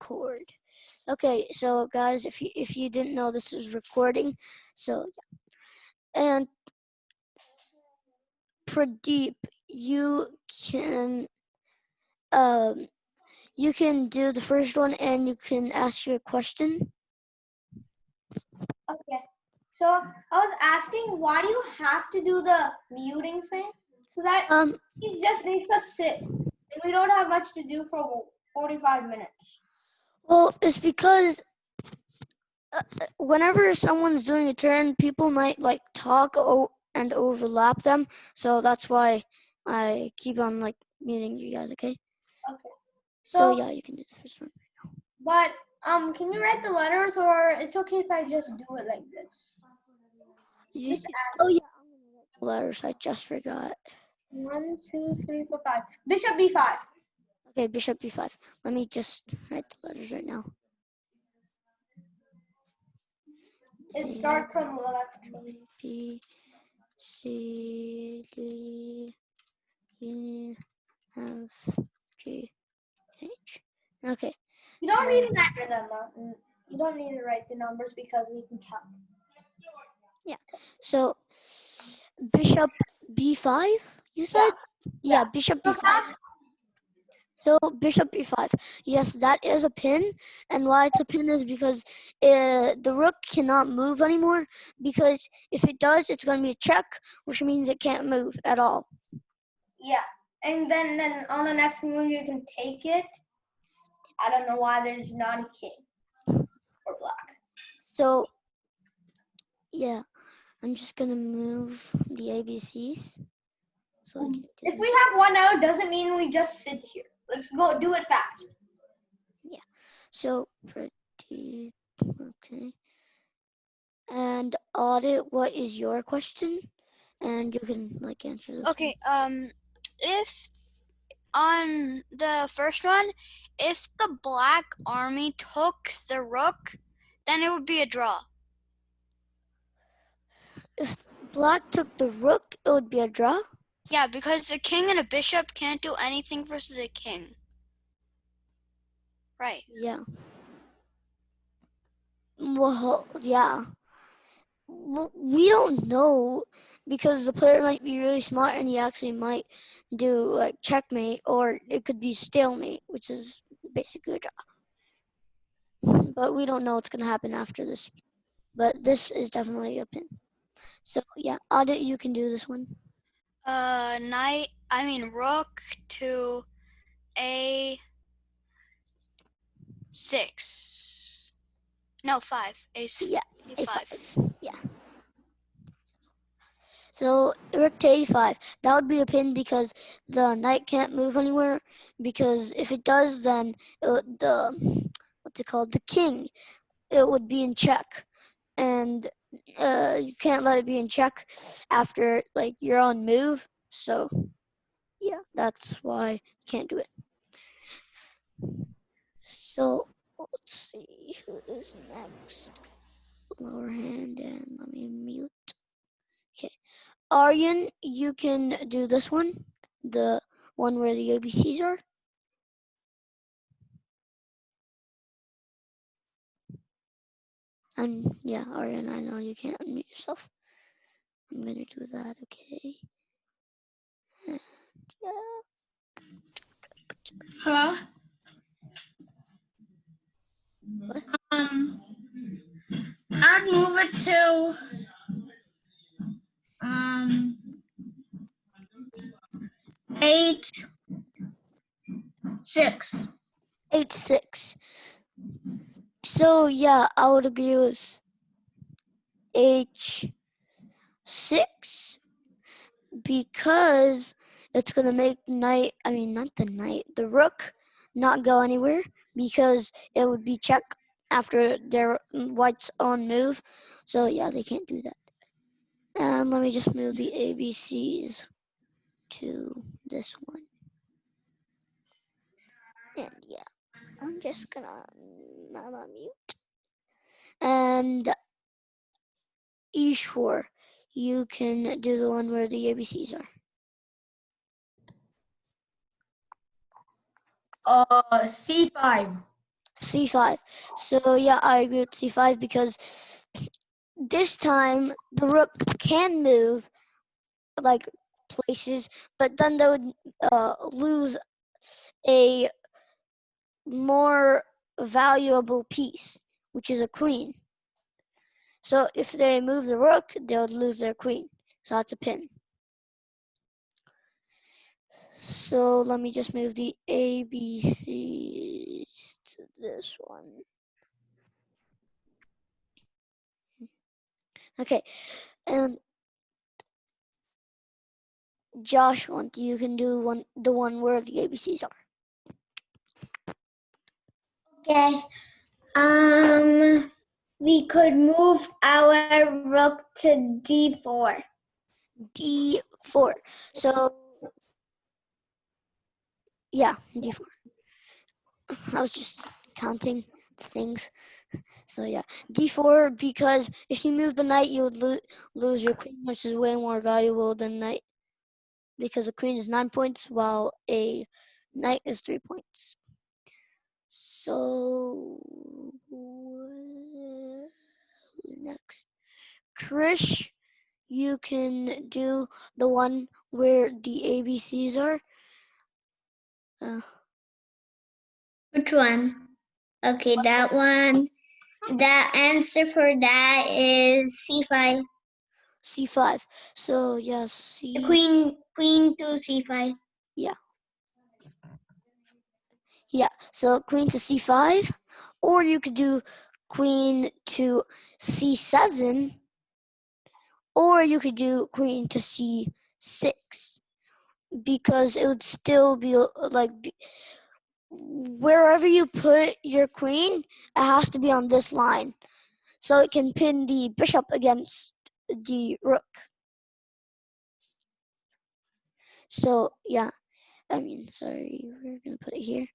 record. Okay, so guys, if you didn't know, this is recording. So and Pradeep, um you can do the first one and you can ask your question. Okay. So I was asking, why do you have to do the muting thing? Because it just makes us sit, and we don't have much to do for 45 minutes. Well, it's because whenever someone's doing a turn, people might like talk and overlap them. So that's why I keep on like muting you guys. Okay. Okay. So yeah, you can do the first one. But can you write the letters, or it's okay if I just do it like this? Oh yeah, I'm gonna write the letters. I just forgot. 1, 2, 3, 4, 5. Bishop B5. Okay, Bishop B5. Let me just write the letters right now. It starts from the left. B, C, D, E, F, G, H. Okay. You don't need to write them. You don't need to write the numbers because we can count. Yeah. So Bishop B5, you said? Yeah, Bishop B5. So Bishop B5. Yes, that is a pin. And why it's a pin is because the rook cannot move anymore. Because if it does, it's going to be a check, which means it can't move at all. Yeah. And then on the next move, you can take it. I don't know why there's not a king or black. So, yeah, I'm just going to move the ABCs. So if we have 1 hour, doesn't mean we just sit here. Let's go do it fast. Yeah. So, pretty, okay. And Audit, what is your question? And you can like answer this. Okay, if on the first one, if the black army took the rook, then it would be a draw. If black took the rook, it would be a draw? Yeah, because a king and a bishop can't do anything versus a king. Right. Yeah. Well, yeah. We don't know because the player might be really smart and he actually might do like checkmate, or it could be stalemate, which is basically a draw. But we don't know what's going to happen after this. But this is definitely a pin. So yeah, Audit, you can do this one. Rook to A6. No, 5. Yeah, A5. Yeah. So rook to A5. That would be a pin because the knight can't move anywhere. Because if it does, then what's it called? The king. It would be in check, and you can't let it be in check after like your own move. So yeah, that's why you can't do it. So let's see who is next. Lower hand, and let me mute. Okay, Aryan, you can do this one, the one where the ABCs are. And yeah, Aryan, I know you can't unmute yourself. I'm gonna do that, okay? And yeah. Hello? What? I'd move it to H6. H6. So yeah, I would agree with H6 because it's gonna make the rook not go anywhere because it would be check after their white's own move. So yeah, they can't do that. And let me just move the ABCs to this one. And yeah, I'm just gonna mute. And Ishwar, you can do the one where the ABCs are. C5. C5. So yeah, I agree with C5 because this time the rook can move like places, but then they would lose a more valuable piece, which is a queen. So if they move the rook, they'll lose their queen. So that's a pin. So let me just move the ABCs to this one. Okay, and Josh, you can do the one where the ABCs are. Okay. We could move our rook to d4. D4. So yeah, D4. I was just counting things. So yeah, D4 because if you move the knight, you would lose your queen, which is way more valuable than knight because a queen is 9 points while a knight is 3 points. So next, Krish, you can do the one where the ABCs are. Which one? Okay, that one. The answer for that is c5. C5. So yeah, Queen to c5. Yeah, so queen to c5, or you could do queen to c7, or you could do queen to c6, because it would still be like wherever you put your queen, it has to be on this line, so it can pin the bishop against the rook. So yeah, I mean, sorry, we're gonna put it here.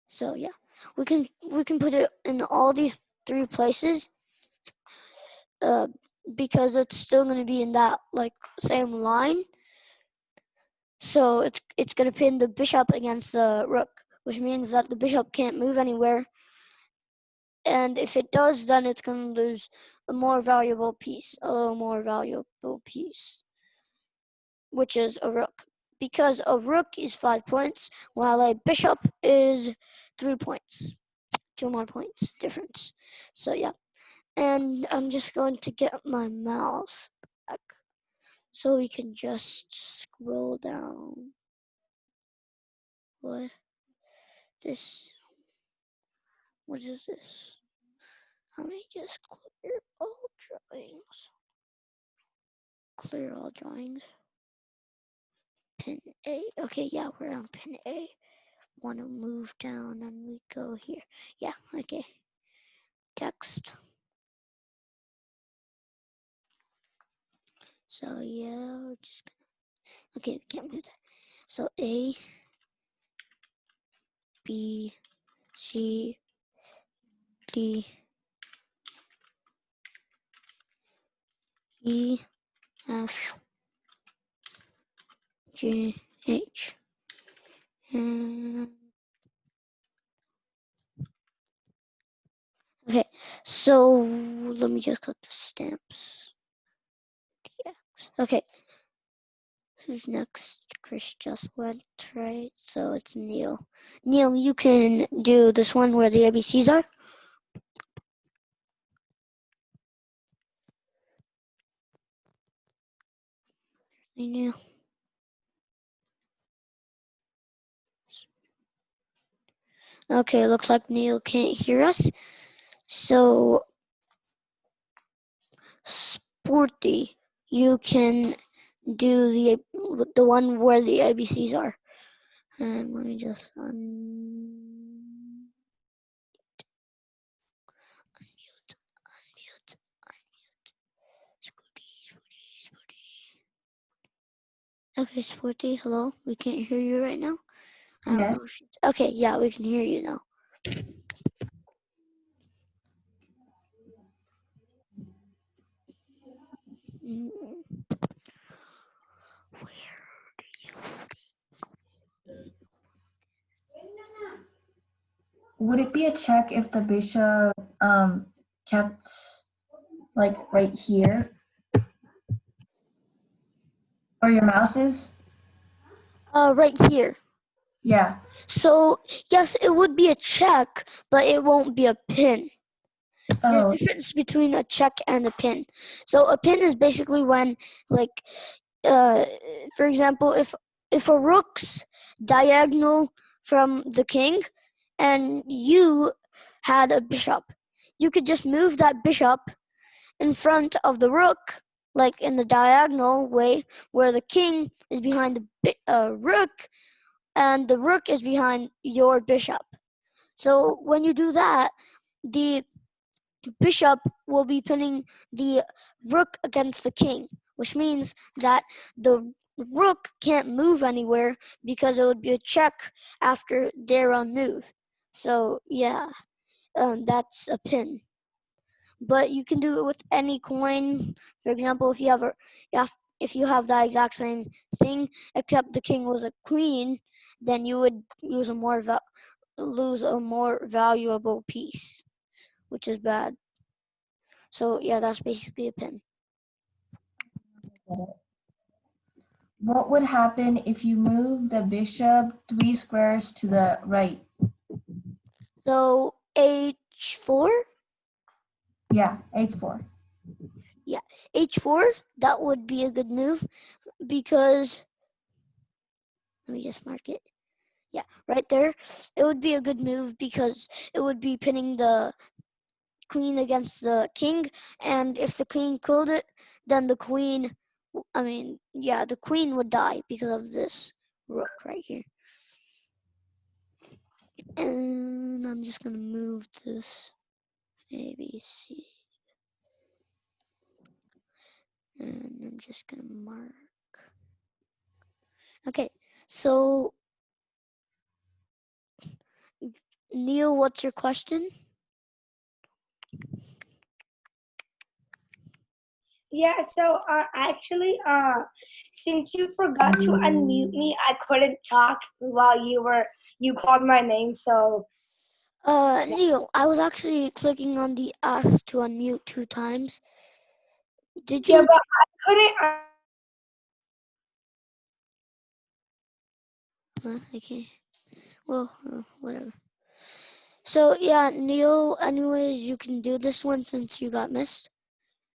So yeah, we can put it in all these 3 places, because it's still going to be in that like same line. So it's going to pin the bishop against the rook, which means that the bishop can't move anywhere. And if it does, then it's going to lose a more valuable piece, which is a rook. Because a rook is 5 points, while a bishop is 3 points. 2 more points difference. So yeah. And I'm just going to get my mouse back so we can just scroll down. What is this? Let me just clear all drawings. Clear all drawings. Pin A. Okay, yeah, we're on pin A. Want to move down and we go here. Yeah, okay. Text. So yeah, we're just gonna. Okay, we can't move that. So A, B, C, D, E, F, G, H. And okay, so let me just click the stamps. DX. Okay, who's next? Chris just went, right? So it's Neil. Neil, you can do this one where the ABCs are. Neil. Okay, looks like Neil can't hear us. So, Sporty, you can do the one where the ABCs are. And let me just unmute. Okay, Sporty, hello. We can't hear you right now. I don't know. Okay, yeah, we can hear you now. Where do you would it be a check if the bishop kept like right here? Or your mouse is? Right here. Yeah. So yes, it would be a check, but it won't be a pin. There's Oh, a difference between a check and a pin. So a pin is basically when, like, for example, if a rook's diagonal from the king, and you had a bishop, you could just move that bishop in front of the rook, like in the diagonal way, where the king is behind the rook, and the rook is behind your bishop. So when you do that, the bishop will be pinning the rook against the king, which means that the rook can't move anywhere because it would be a check after their own move. So yeah, that's a pin. But you can do it with any coin. For example, if you have that exact same thing, except the king was a queen, then you would lose lose a more valuable piece, which is bad. So yeah, that's basically a pin. what would happen if you move the bishop 3 squares to the right? So h4, Yeah, h4. yeah, h4, that would be a good move because, let me just mark it. Yeah, right there. It would be a good move because it would be pinning the queen against the king, and if the queen killed it, then the queen, the queen would die because of this rook right here. And I'm just gonna move this A, B, C, and I'm just gonna mark. Okay, so Neil, what's your question? Yeah, so actually, since you forgot to unmute me, I couldn't talk while you called my name. So Neil, I was actually clicking on the ask to unmute 2 times. Did yeah, you? but I couldn't. Okay. Well, whatever. So yeah, Neil. Anyways, you can do this one since you got missed,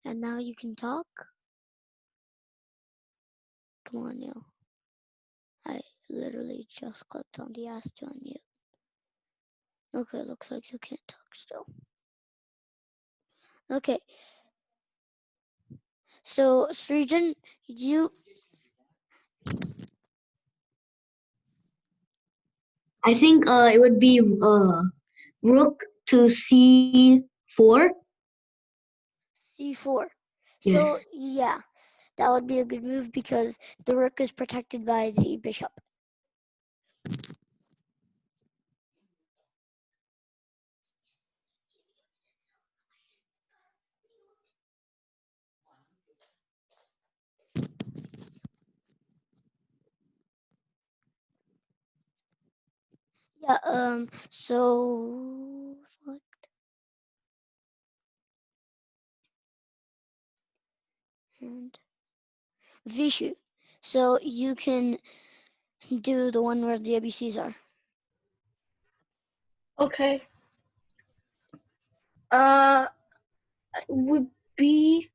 and now you can talk. Come on, Neil. I literally just clicked on the ask to unmute. Okay, looks like you can't talk still. Okay. So Srijan, you. I think it would be rook to c4. C4. So Yes. yeah, that would be a good move because the rook is protected by the bishop. Yeah. So and Vishu. So you can do the one where the ABCs are. Okay. Would be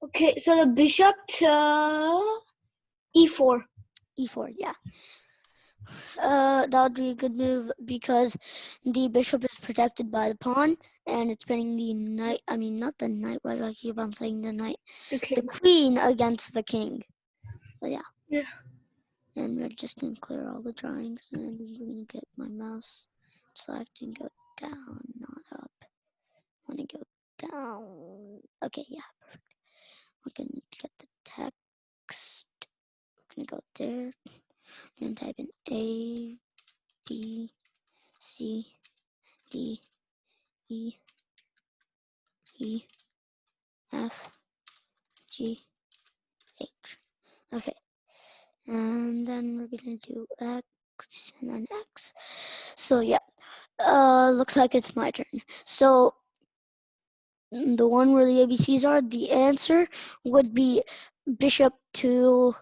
okay. So the bishop to e4. E4, yeah. That would be a good move because the bishop is protected by the pawn and it's pinning the knight. I mean, not the knight. Why do I keep on saying the knight? Okay. The queen against the king. So yeah. Yeah. And we're just gonna clear all the drawings and we're gonna get my mouse select and go down, not up. I wanna go down. Okay, yeah, perfect. We can get the text. We're gonna go there. We're gonna type in A, B, C, D, E, E, F, G, H. Okay. And then we're gonna do X. and then X. So yeah, looks like it's my turn. So the one where the ABCs are, the answer would be bishop to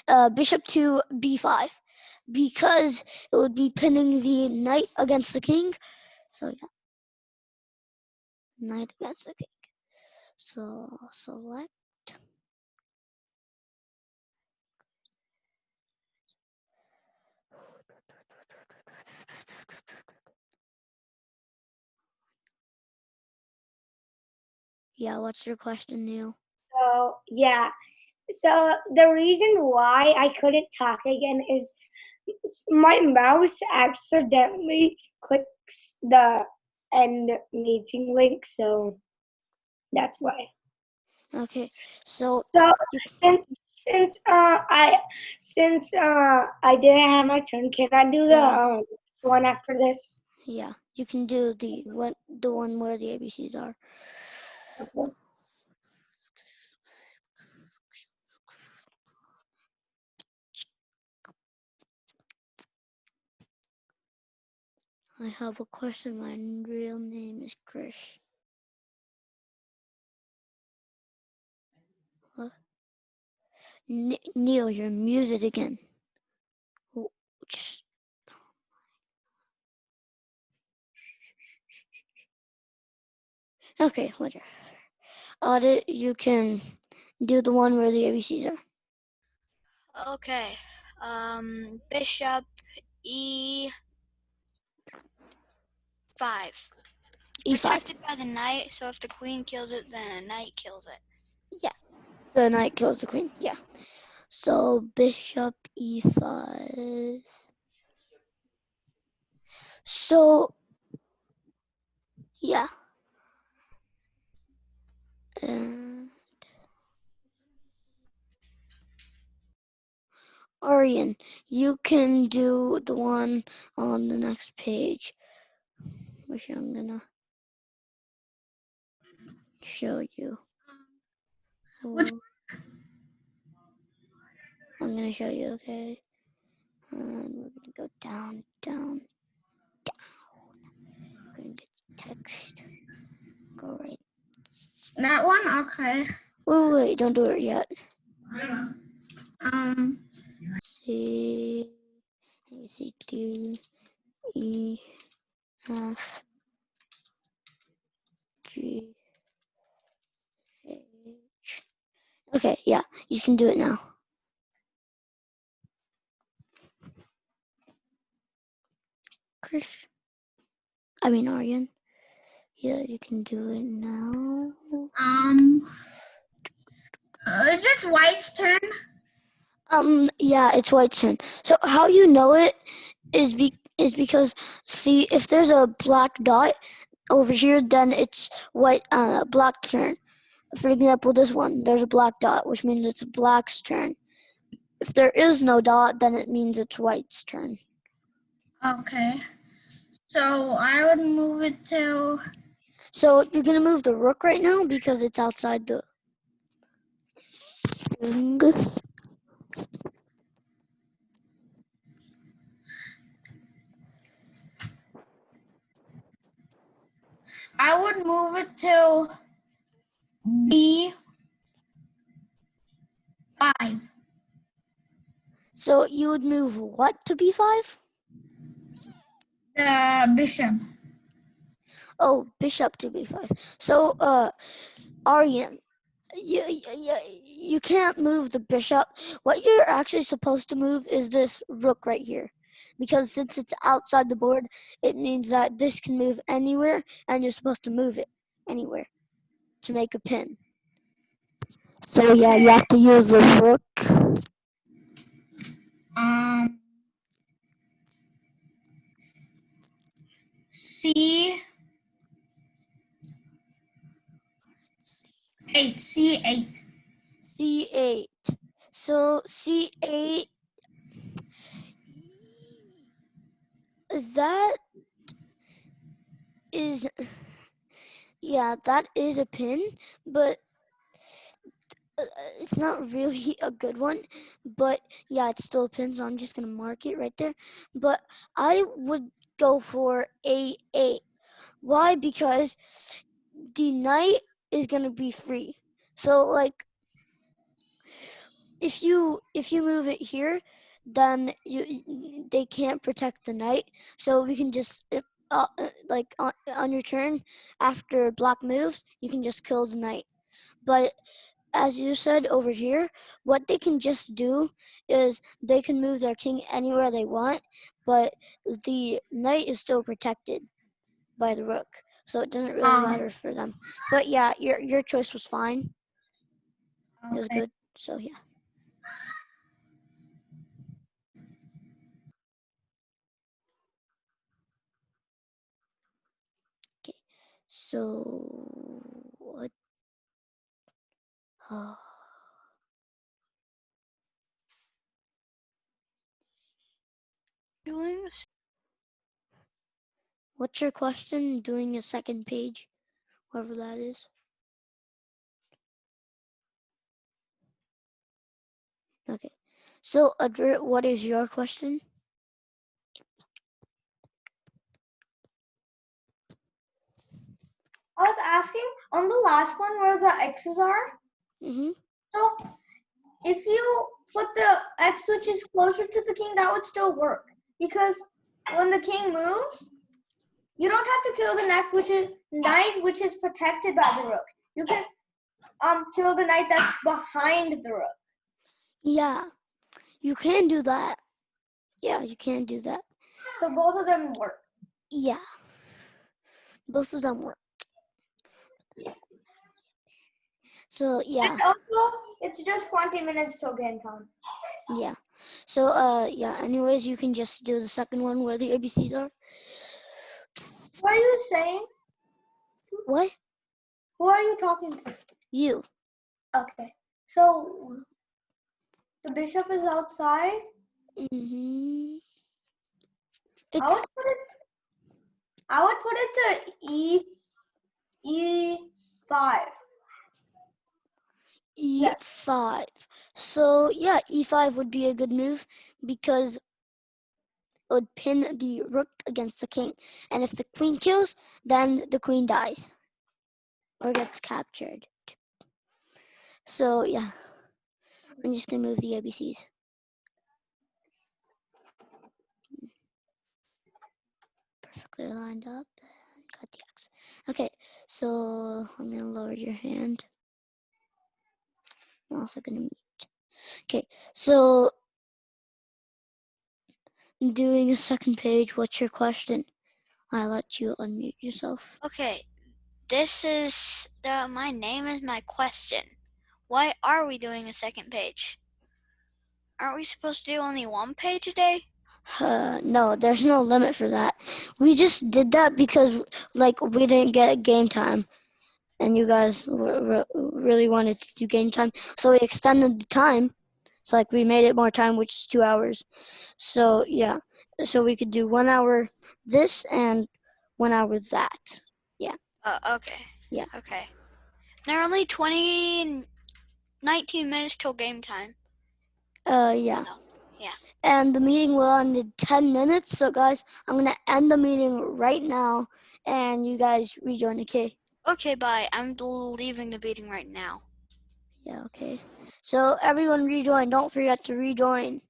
b5, because it would be pinning the knight against the king. So yeah, knight against the king. So select. Yeah, what's your question, Neil? So yeah. So the reason why I couldn't talk again is my mouse accidentally clicks the end meeting link, so that's why. Okay, so So you, since I didn't have my turn, can I do the yeah, one after this? yeah, you can do the one where the ABCs are. Okay. I have a question. My real name is Krish. What? Neil, you're muted again. Just okay, whatever. Audit, you can do the one where the ABCs are. Okay. Bishop E5. E5. Protected by the knight, so if the queen kills it, then a knight kills it. Yeah. The knight kills the queen. Yeah. So bishop E5. So yeah. Arian, you can do the one on the next page, which I'm gonna show you. Which- I'm gonna show you, okay? And we're gonna go down, down, down. We're gonna get text. Go right. That one? Okay. Wait, don't do it yet. C, C, D, E, F, G, H. Okay, yeah, you can do it now. Chris, Aryan. Yeah, you can do it now. Is it White's turn? Yeah, it's White's turn. So how you know it is because, see, if there's a black dot over here, then it's Black's turn. For example, this one, there's a black dot, which means it's Black's turn. If there is no dot, then it means it's White's turn. Okay. So I would move it to... So you're gonna move the rook right now because it's outside the ring. I would move it to B5. So you would move what to b5? The bishop. Oh, bishop to b5. So, Aryan, you can't move the bishop. What you're actually supposed to move is this rook right here. Because since it's outside the board, it means that this can move anywhere, and you're supposed to move it anywhere to make a pin. So yeah, you have to use the rook. C8. C8. C8. So C8, that is, yeah, that is a pin, but It's not really a good one, but yeah, it still depends. I'm just gonna mark it right there. But I would go for A8. Why? Because the knight is gonna be free. So like if you move it here, then they can't protect the knight. So we can just like on your turn after black moves, you can just kill the knight. But as you said over here, what they can just do is they can move their king anywhere they want, but the knight is still protected by the rook. So it doesn't really matter for them. But yeah, your choice was fine. It was Okay. good. So yeah. Okay. So what? Doing this. What's your question? Doing a second page, whatever that is. Okay. So Adrit, what is your question? I was asking on the last one where the X's are. Mm-hmm. So if you put the X which is closer to the king, that would still work. Because when the king moves, you don't have to kill the knight which is protected by the rook. You can kill the knight that's behind the rook. Yeah, you can do that. Yeah, you can do that. So both of them work. Yeah, both of them work. So yeah, And also, it's just 20 minutes till game time. yeah. So yeah. Anyways, you can just do the second one where the ABCs are. What are you saying? What? Who are you talking to? You. Okay. So the bishop is outside. Mm-hmm. I would put it to E5. E5. So yeah, E5 would be a good move because it would pin the rook against the king. And if the queen kills, then the queen dies or gets captured. So yeah, I'm just gonna move the ABCs. Perfectly lined up. Got the X. Okay, so I'm gonna lower your hand. I'm also gonna mute. Okay, so doing a second page. What's your question? I let you unmute yourself. Okay, this is my name is my question. Why are we doing a second page? Aren't we supposed to do only one page a day? No, there's no limit for that. We just did that because, like, we didn't get game time, and you guys really wanted to do game time, so we extended the time. It's like we made it more time, which is 2 hours. So yeah, so we could do 1 hour this and 1 hour that. Okay. Yeah. Okay. There are only 19 minutes till game time. Yeah. Oh, yeah. And the meeting will end in 10 minutes. So guys, I'm gonna end the meeting right now, and you guys rejoin. Okay. Okay, bye. I'm leaving the meeting right now. Yeah. Okay. So everyone rejoin. Don't forget to rejoin.